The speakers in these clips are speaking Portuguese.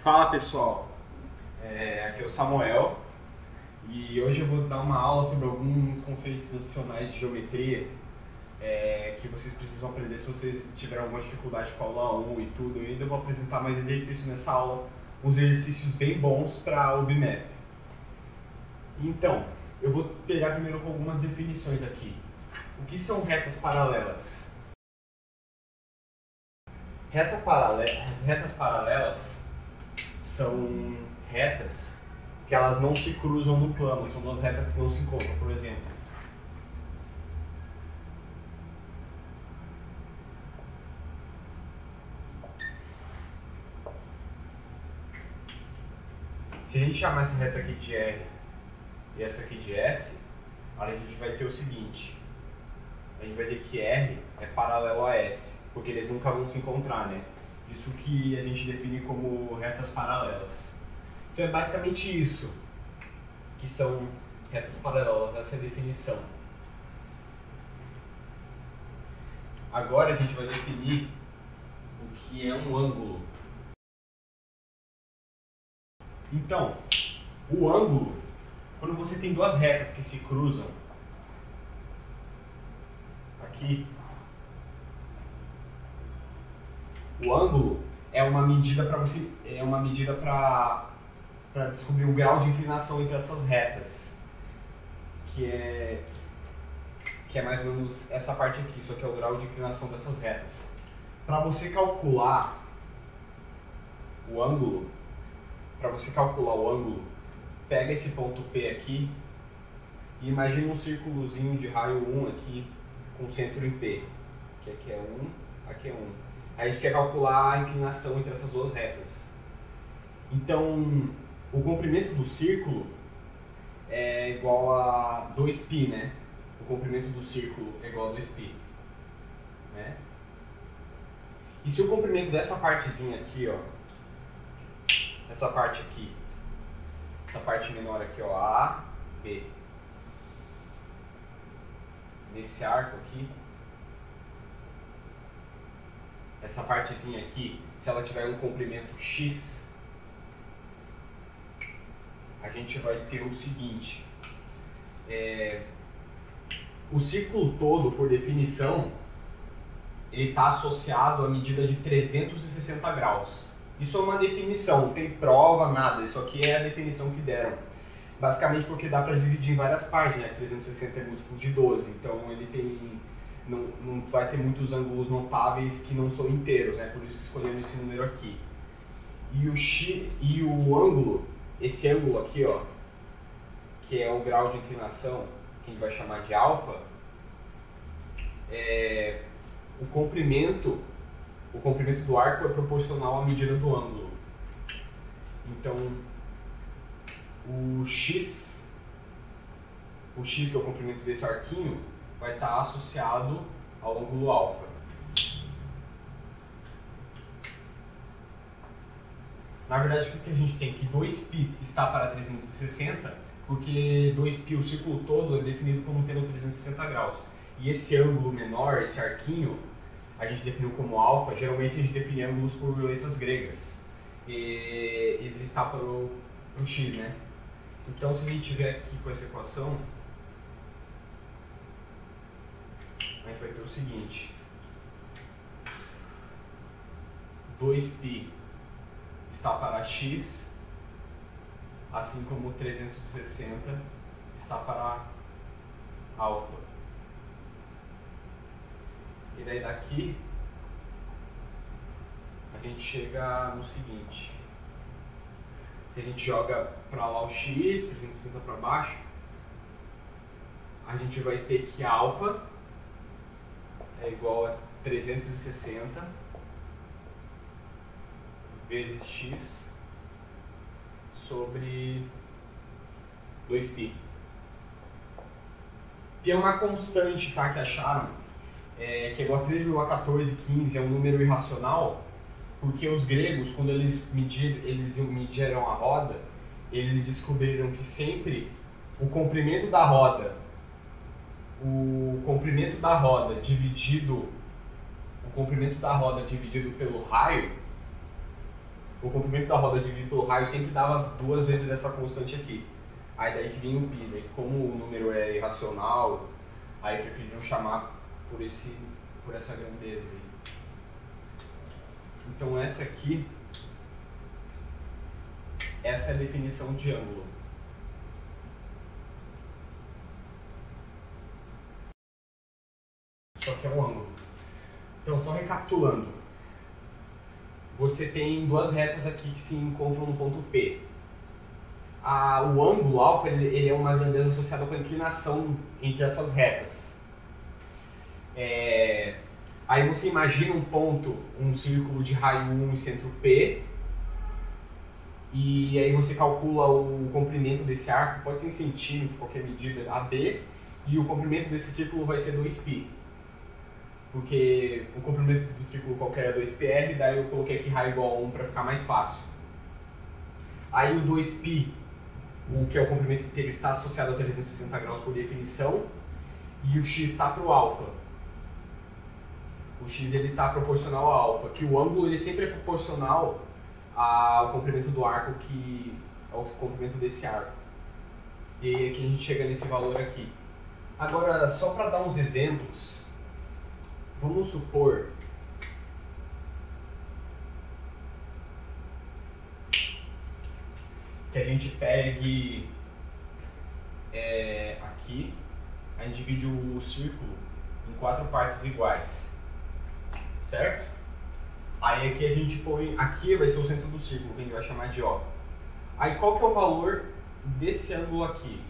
Fala pessoal, aqui é o Samuel e hoje eu vou dar uma aula sobre alguns conceitos adicionais de geometria que vocês precisam aprender se vocês tiverem alguma dificuldade com a aula 1 e tudo. Eu ainda vou apresentar mais exercícios nessa aula, uns exercícios bem bons para o BIMAP. Então, eu vou pegar primeiro com algumas definições aqui. O que são retas paralelas? Retas paralelas são retas que elas não se cruzam no plano, são duas retas que não se encontram. Por exemplo, se a gente chamar essa reta aqui de R e essa aqui de S, a gente vai ter o seguinte: a gente vai ter que R é paralelo a S, porque eles nunca vão se encontrar, né? Isso que a gente define como retas paralelas. Então é basicamente isso que são retas paralelas, essa é a definição. Agora a gente vai definir o que é um ângulo. Então, o ângulo, quando você tem duas retas que se cruzam, aqui, o ângulo é uma medida para descobrir o grau de inclinação entre essas retas, que é mais ou menos essa parte aqui. Isso aqui é o grau de inclinação dessas retas. Para você calcular o ângulo, pega esse ponto P aqui e imagina um círculozinho de raio 1 aqui com centro em P, que aqui é 1, aqui é 1. Aí a gente quer calcular a inclinação entre essas duas retas. Então, o comprimento do círculo é igual a 2π, né? O comprimento do círculo é igual a 2π, né? E se o comprimento dessa partezinha aqui, ó, essa parte aqui, essa parte menor aqui, ó, A, B, nesse arco aqui, essa partezinha aqui, se ela tiver um comprimento x, a gente vai ter o seguinte: o círculo todo, por definição, ele está associado à medida de 360 graus. Isso é uma definição, não tem prova, nada. Isso aqui é a definição que deram. Basicamente porque dá para dividir em várias partes, né? 360 é múltiplo de 12, então ele tem... Não vai ter muitos ângulos notáveis que não são inteiros, né? Por isso que escolhemos esse número aqui. E o ângulo, esse ângulo aqui, ó, que é o grau de inclinação, que a gente vai chamar de alfa, o comprimento do arco é proporcional à medida do ângulo. Então, o x, que é o comprimento desse arquinho, vai estar associado ao ângulo alfa. Na verdade, o que a gente tem? Que 2π está para 360, porque 2π, o círculo todo, é definido como tendo 360 graus. E esse ângulo menor, esse arquinho, a gente definiu como alfa. Geralmente a gente define ângulos por letras gregas. E ele está para o x, né? Então, se a gente tiver aqui com essa equação, a gente vai ter o seguinte: 2π está para x, assim como 360 está para alfa. E daí daqui a gente chega no seguinte: se a gente joga para lá o x, 360 para baixo, a gente vai ter que alfa é igual a 360 vezes x sobre 2π. Π é uma constante, tá, que acharam, que é igual a 3,1415, é um número irracional, porque os gregos, quando eles mediram a roda, eles descobriram que sempre o comprimento da roda dividido pelo raio o comprimento da roda dividido pelo raio sempre dava 2 vezes essa constante aqui. Aí daí que vinha o π, daí como o número é irracional, aí preferiram chamar por essa grandeza aí. Então essa aqui, essa é a definição de ângulo. Só que é um ângulo. Então, só recapitulando, você tem 2 retas aqui que se encontram no ponto P. O ângulo alfa ele é uma grandeza associada com a inclinação entre essas retas. Aí você imagina um ponto, um círculo de raio 1 e centro P, e aí você calcula o comprimento desse arco, pode ser em centímetro, qualquer medida, AB, e o comprimento desse círculo vai ser 2π. Porque o comprimento do círculo qualquer é 2πr, daí eu coloquei aqui raio igual a 1 para ficar mais fácil. Aí o 2π, que é o comprimento inteiro, está associado a 360 graus por definição, e o x está para o alfa. O x está proporcional ao alfa, que o ângulo ele sempre é proporcional ao comprimento do arco, ao comprimento desse arco. E aí aqui a gente chega nesse valor aqui. Agora, só para dar uns exemplos, vamos supor que a gente pegue aqui, a gente divide o círculo em 4 partes iguais, certo? Aí aqui a gente põe, aqui vai ser o centro do círculo, que a gente vai chamar de O. Aí qual que é o valor desse ângulo aqui?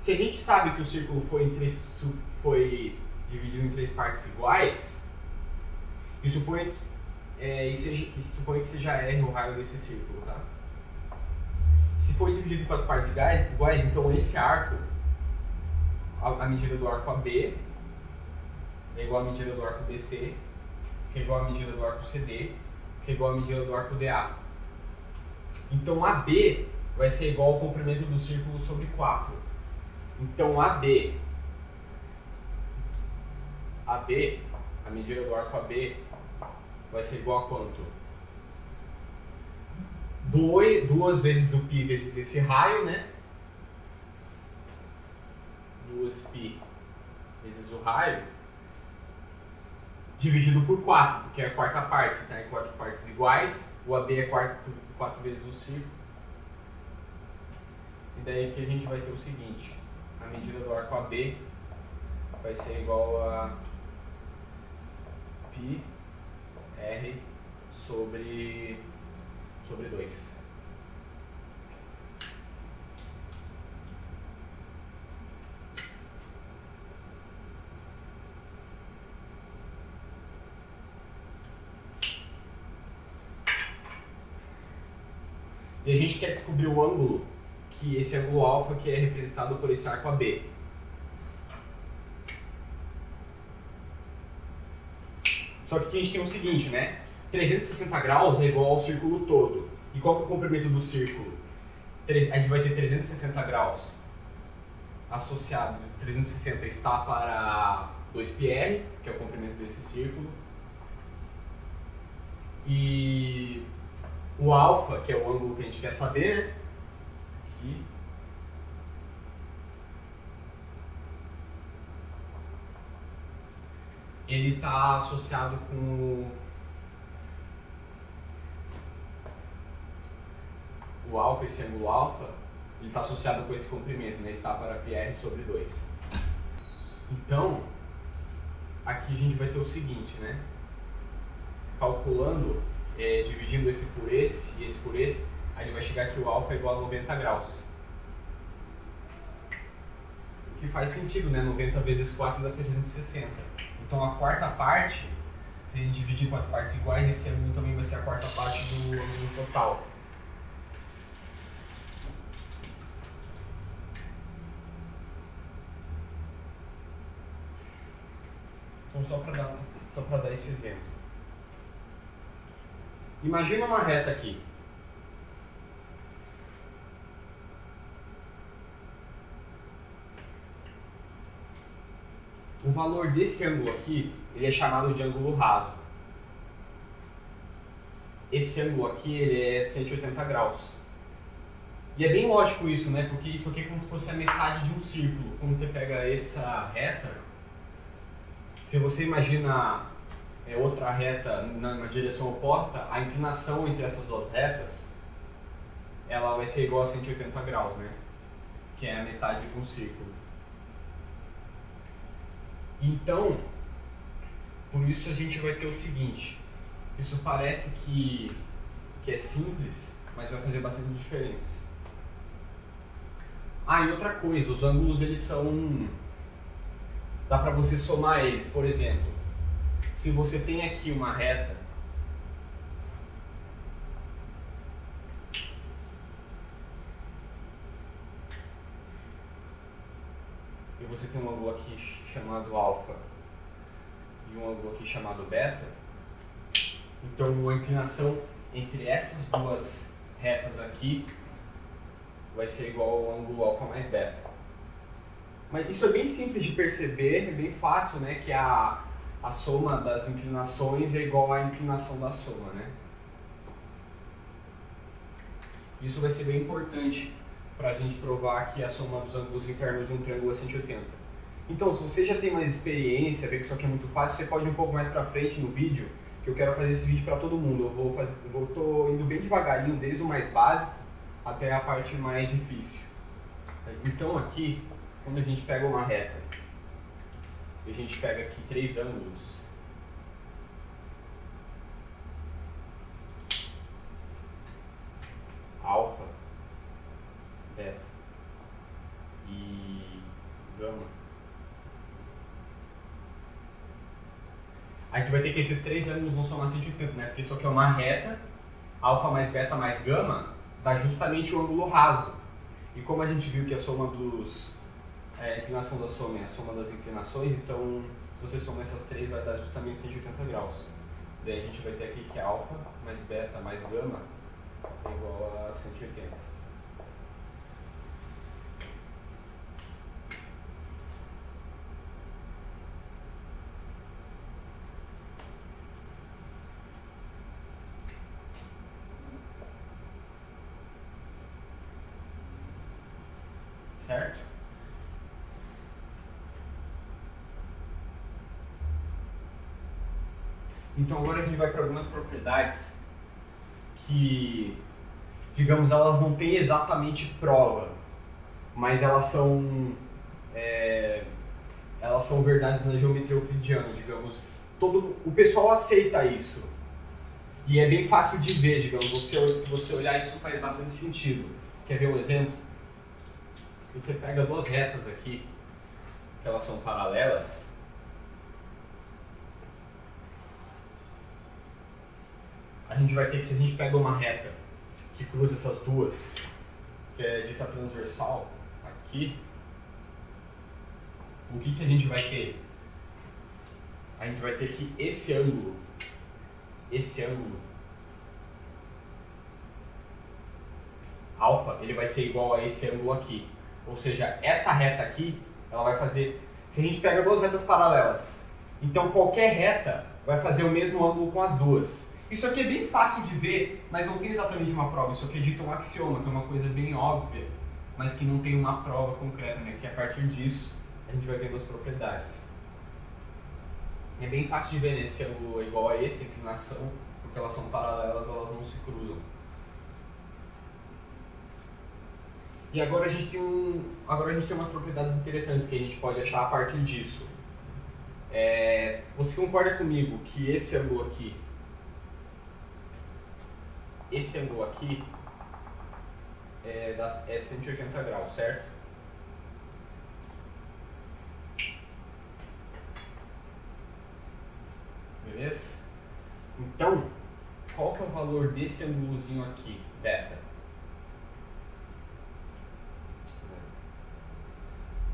Se a gente sabe que o círculo foi dividido em 3 partes iguais, e supõe que seja R o raio desse círculo, tá? Se for dividido em 4 partes iguais, então esse arco, a medida do arco AB é igual à medida do arco BC, que é igual à medida do arco CD, que é igual à medida do arco DA. Então AB vai ser igual ao comprimento do círculo sobre 4. Então AB, a medida do arco AB, vai ser igual a quanto? 2 vezes o π vezes esse raio, né? 2π vezes o raio, dividido por 4, porque é a quarta parte, está em 4 partes iguais, o AB é 4 vezes o círculo. E daí aqui a gente vai ter o seguinte, a medida do arco AB vai ser igual a π r sobre 2. E a gente quer descobrir o ângulo, que esse ângulo alfa que é representado por esse arco AB. Só que aqui a gente tem o seguinte, né? 360 graus é igual ao círculo todo. E qual que é o comprimento do círculo? A gente vai ter 360 graus associado. 360 está para 2πr, que é o comprimento desse círculo. E o alfa, que é o ângulo que a gente quer saber, né? Aqui. Ele está associado com o alfa, esse ângulo alfa, ele está associado com esse comprimento, né? Está para πr sobre 2. Então, aqui a gente vai ter o seguinte, né? Calculando, dividindo esse por esse e esse por esse, aí ele vai chegar que o alfa é igual a 90 graus. O que faz sentido, né? 90 vezes 4 dá 360. Então a quarta parte, se a gente dividir em 4 partes iguais, esse ângulo também vai ser a quarta parte do ângulo total. Então só para dar esse exemplo. Imagina uma reta aqui. O valor desse ângulo aqui, ele é chamado de ângulo raso. esse ângulo aqui ele é 180 graus. E é bem lógico isso, né? Porque isso aqui é como se fosse a metade de um círculo. Quando você pega essa reta, se você imagina outra reta na direção oposta, a inclinação entre essas duas retas, ela vai ser igual a 180 graus, né? Que é a metade de um círculo. Então, por isso a gente vai ter o seguinte, isso parece que é simples, mas vai fazer bastante diferença. Ah, e outra coisa, os ângulos eles são... dá pra você somar eles, por exemplo, se você tem aqui uma reta, e você tem um ângulo aqui chamado alfa e um ângulo aqui chamado beta, então a inclinação entre essas duas retas aqui vai ser igual ao ângulo alfa mais beta. Mas isso é bem simples de perceber, é bem fácil, né? Que a soma das inclinações é igual à inclinação da soma, né? Isso vai ser bem importante para a gente provar que a soma dos ângulos internos de um triângulo é 180. Então, se você já tem mais experiência, vê que isso aqui é muito fácil, você pode ir um pouco mais para frente no vídeo, que eu quero fazer esse vídeo para todo mundo. Tô indo bem devagarinho, desde o mais básico até a parte mais difícil. Então aqui, quando a gente pega uma reta, a gente pega aqui 3 ângulos, alfa, beta e gama, a gente vai ter que esses 3 ângulos vão somar 180, né? Porque isso aqui é uma reta, alfa mais beta mais gama, dá justamente o ângulo raso. E como a gente viu que a soma a inclinação da soma é a soma das inclinações, então se você somar essas 3 vai dar justamente 180 graus. Daí a gente vai ter aqui que alfa mais beta mais gama é igual a 180. Certo? Então agora a gente vai para algumas propriedades que, digamos, elas não têm exatamente prova, mas elas são verdades na geometria euclidiana, digamos. O pessoal aceita isso. E é bem fácil de ver, digamos, se você olhar isso faz bastante sentido. Quer ver um exemplo? Você pega 2 retas aqui, que elas são paralelas, a gente vai ter que, se a gente pega uma reta que cruza essas duas, que é dita transversal, aqui, o que a gente vai ter? A gente vai ter que esse ângulo, alfa, ele vai ser igual a esse ângulo aqui. Ou seja, essa reta aqui, ela vai fazer... Se a gente pega 2 retas paralelas, então qualquer reta vai fazer o mesmo ângulo com as duas. Isso aqui é bem fácil de ver, mas não tem exatamente uma prova. Isso aqui é dito um axioma, que é uma coisa bem óbvia, mas que não tem uma prova concreta, né? Que a partir disso a gente vai vendo as propriedades. É bem fácil de ver, né? Esse ângulo é igual a esse, a inclinação, porque elas são paralelas, elas não se cruzam. E agora a gente tem umas propriedades interessantes que a gente pode achar a partir disso. Você concorda comigo que esse ângulo aqui é 180 graus, certo? Beleza? Então, qual que é o valor desse ângulozinho aqui, beta?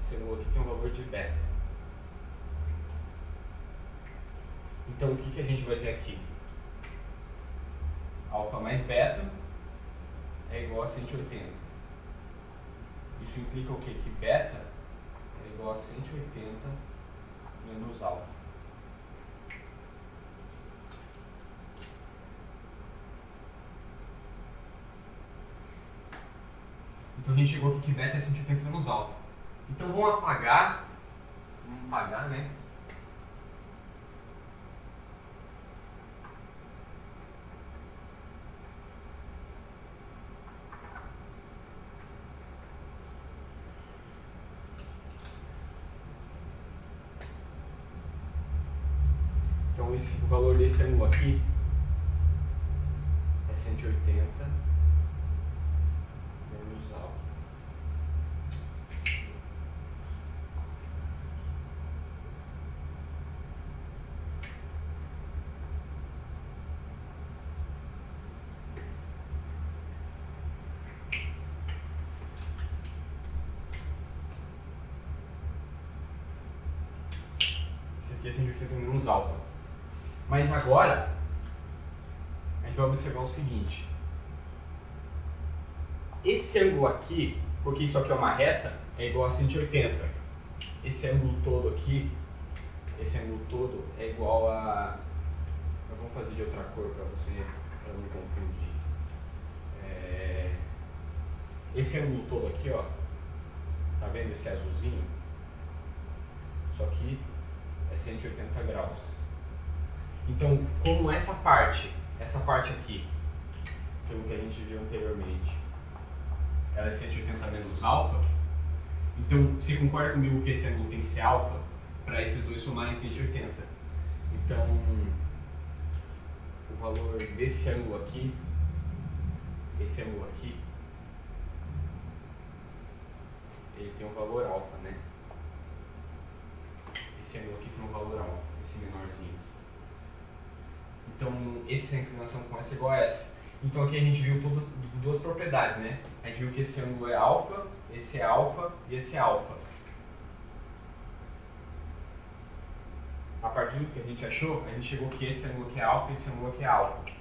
Esse ângulo aqui tem um valor de beta. Então, o que a gente vai ter aqui? Alfa mais beta é igual a 180. Isso implica o quê? Que beta é igual a 180 menos alfa. Então a gente chegou aqui que beta é 180 menos alfa. Então vamos apagar, né? Então o valor desse ângulo aqui é 180 menos alfa. Esse aqui é 180 menos alfa. Mas agora, a gente vai observar o seguinte. Esse ângulo aqui, porque isso aqui é uma reta, é igual a 180. Esse ângulo todo aqui, é igual a... Vamos fazer de outra cor para você, para não confundir. Esse ângulo todo aqui, ó, tá vendo esse azulzinho? Isso aqui é 180 graus. Então, como essa parte aqui, pelo que a gente viu anteriormente, ela é 180 menos alfa, então você concorda comigo que esse ângulo tem que ser alfa para esses dois somarem 180. Então, o valor desse ângulo aqui, ele tem um valor alfa, né? Esse ângulo aqui tem um valor alfa, esse menorzinho. Então, essa inclinação com essa é igual a essa. Então aqui a gente viu duas propriedades, né? A gente viu que esse ângulo é alfa, esse é alfa e esse é alfa. A partir do que a gente achou, a gente chegou que esse ângulo aqui é alfa e esse ângulo aqui é alfa.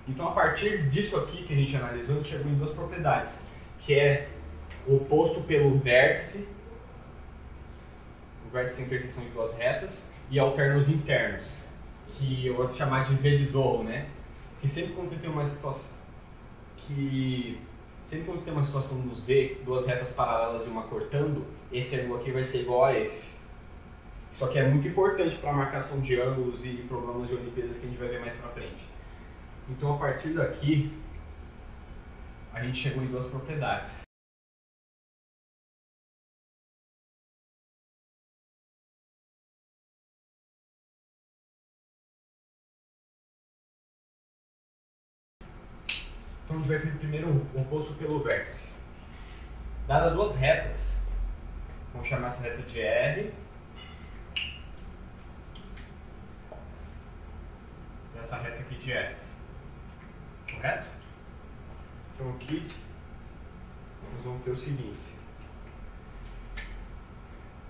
Então a partir disso aqui que a gente analisou, a gente chegou em duas propriedades, que é o oposto pelo vértice, o vértice é a interseção de duas retas, e alternos internos, que eu vou chamar de Z de Zorro, né? Que sempre quando você tem uma situação no Z, duas retas paralelas e uma cortando, esse ângulo aqui vai ser igual a esse. Isso aqui é muito importante para a marcação de ângulos e problemas de Olimpíadas que a gente vai ver mais pra frente. Então a partir daqui, a gente chegou em duas propriedades. Então a gente vai primeiro o oposto pelo vértice. Dadas duas retas, vamos chamar essa reta de R. E essa reta aqui de S. Correto? Então aqui, nós vamos ter o seguinte.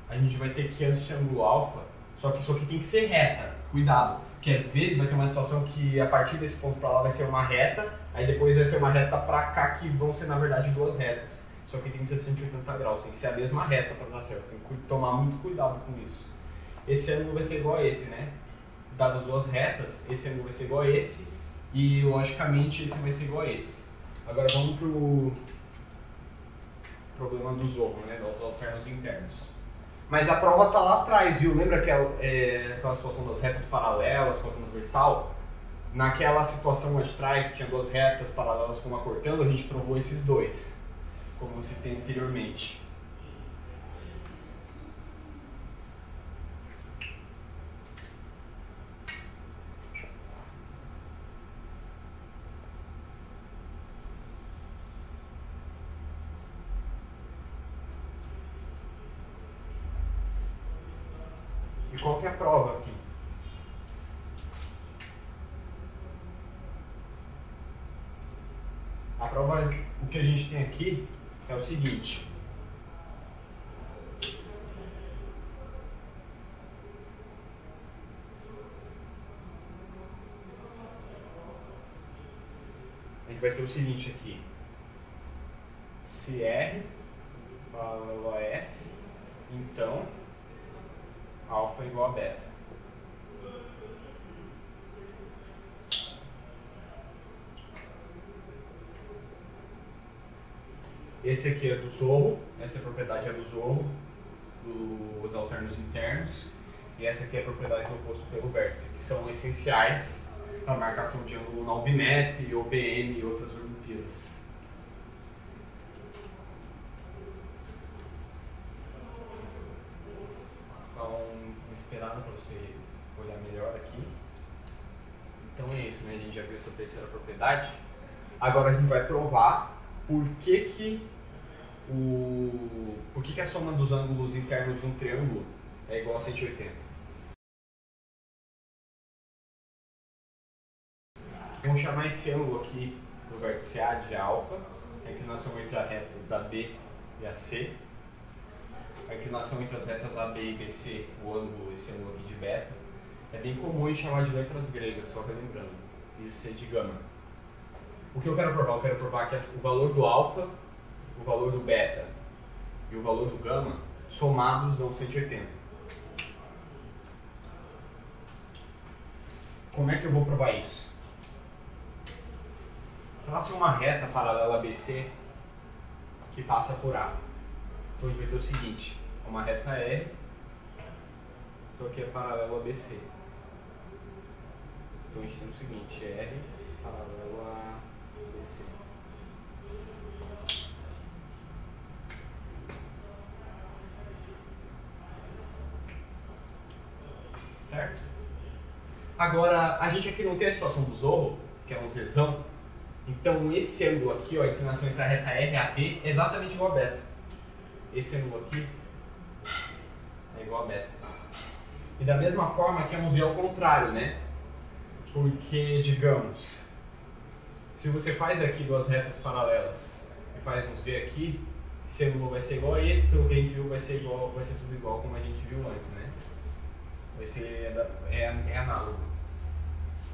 A gente vai ter que antes de ângulo alfa, só que isso aqui tem que ser reta. Cuidado, porque às vezes vai ter uma situação que a partir desse ponto para lá vai ser uma reta, aí depois vai ser uma reta para cá, que vão ser na verdade duas retas. Só que tem que ser 180 graus, tem que ser a mesma reta para dar certo. Tem que tomar muito cuidado com isso. Esse ângulo vai ser igual a esse, né? Dado duas retas, esse ângulo vai ser igual a esse, e logicamente esse vai ser igual a esse. Agora vamos pro problema do Zorro, né? Dos alternos internos. Mas a prova tá lá atrás, viu? Lembra aquela situação das retas paralelas com a transversal? Naquela situação lá de trás, que tinha duas retas paralelas com uma cortando, a gente provou esses dois, como eu citei anteriormente. E qual que é a prova aqui? A prova, o que a gente tem aqui é o seguinte. A gente vai ter o seguinte aqui. Se R paralelo a S, então alfa é igual a beta. Esse aqui é do zorro, essa propriedade é do zorro, dos alternos internos, e essa aqui é a propriedade do oposto pelo vértice, que são essenciais para a marcação de ângulo na OBMAP, OBM e outras Olimpíadas. Então, uma esperada para você olhar melhor aqui. Então é isso, né? A gente já viu essa terceira propriedade. Agora a gente vai provar por que a soma dos ângulos internos de um triângulo é igual a 180. Vamos chamar esse ângulo aqui do vértice A de alfa, a inclinação entre as retas AB e AC, a inclinação entre as retas AB e BC, esse ângulo aqui de beta. É bem comum a gente chamar de letras gregas, só que lembrando, isso é de gama. O que eu quero provar? Eu quero provar que o valor do alfa, o valor do beta e o valor do gama somados dão 180. Como é que eu vou provar isso? Traça uma reta paralela a BC que passa por A. Então a gente vai ter o seguinte, uma reta R, isso aqui é paralelo a BC. Então a gente tem o seguinte, R paralelo a BC. Certo? Agora, a gente aqui não tem a situação do zorro, que é um zezão. Então esse ângulo aqui, ó, a inclinação entre a reta R e a B é exatamente igual a beta. Esse ângulo aqui é igual a beta. E da mesma forma que é um Z ao contrário, né? Porque, digamos, se você faz aqui duas retas paralelas e faz um Z aqui, esse ângulo vai ser igual a esse, pelo que a gente viu, vai ser tudo igual como a gente viu antes, né? Vai ser análogo.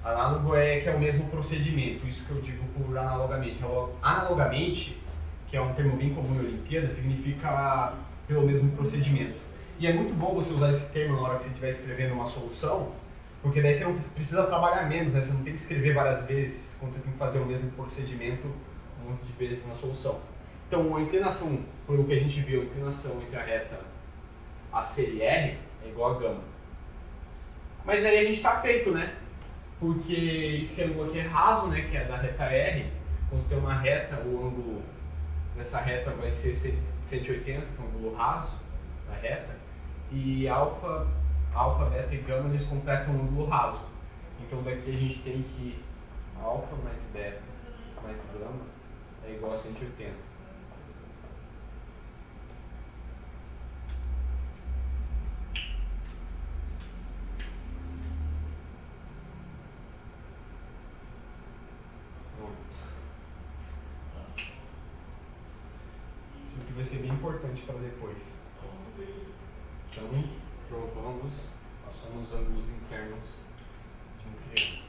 Análogo é que é o mesmo procedimento, isso que eu digo por analogamente. Analogamente, que é um termo bem comum em Olimpíada, significa pelo mesmo procedimento. E é muito bom você usar esse termo na hora que você estiver escrevendo uma solução, porque daí você não precisa trabalhar menos, né? Você não tem que escrever várias vezes quando você tem que fazer o mesmo procedimento um monte de vezes na solução. Então a inclinação, pelo que a gente viu, a inclinação entre a reta AC e R é igual a gama. Mas aí a gente está feito, né? Porque esse ângulo aqui é raso, né? Que é da reta R. Então se tem uma reta, o ângulo nessa reta vai ser 180, que é um ângulo raso da reta. E alfa, beta e gama eles completam um ângulo raso. Então daqui a gente tem que alfa mais beta mais gama é igual a 180. Isso aqui vai ser bem importante para depois. Então, provamos a soma dos ângulos internos de um triângulo.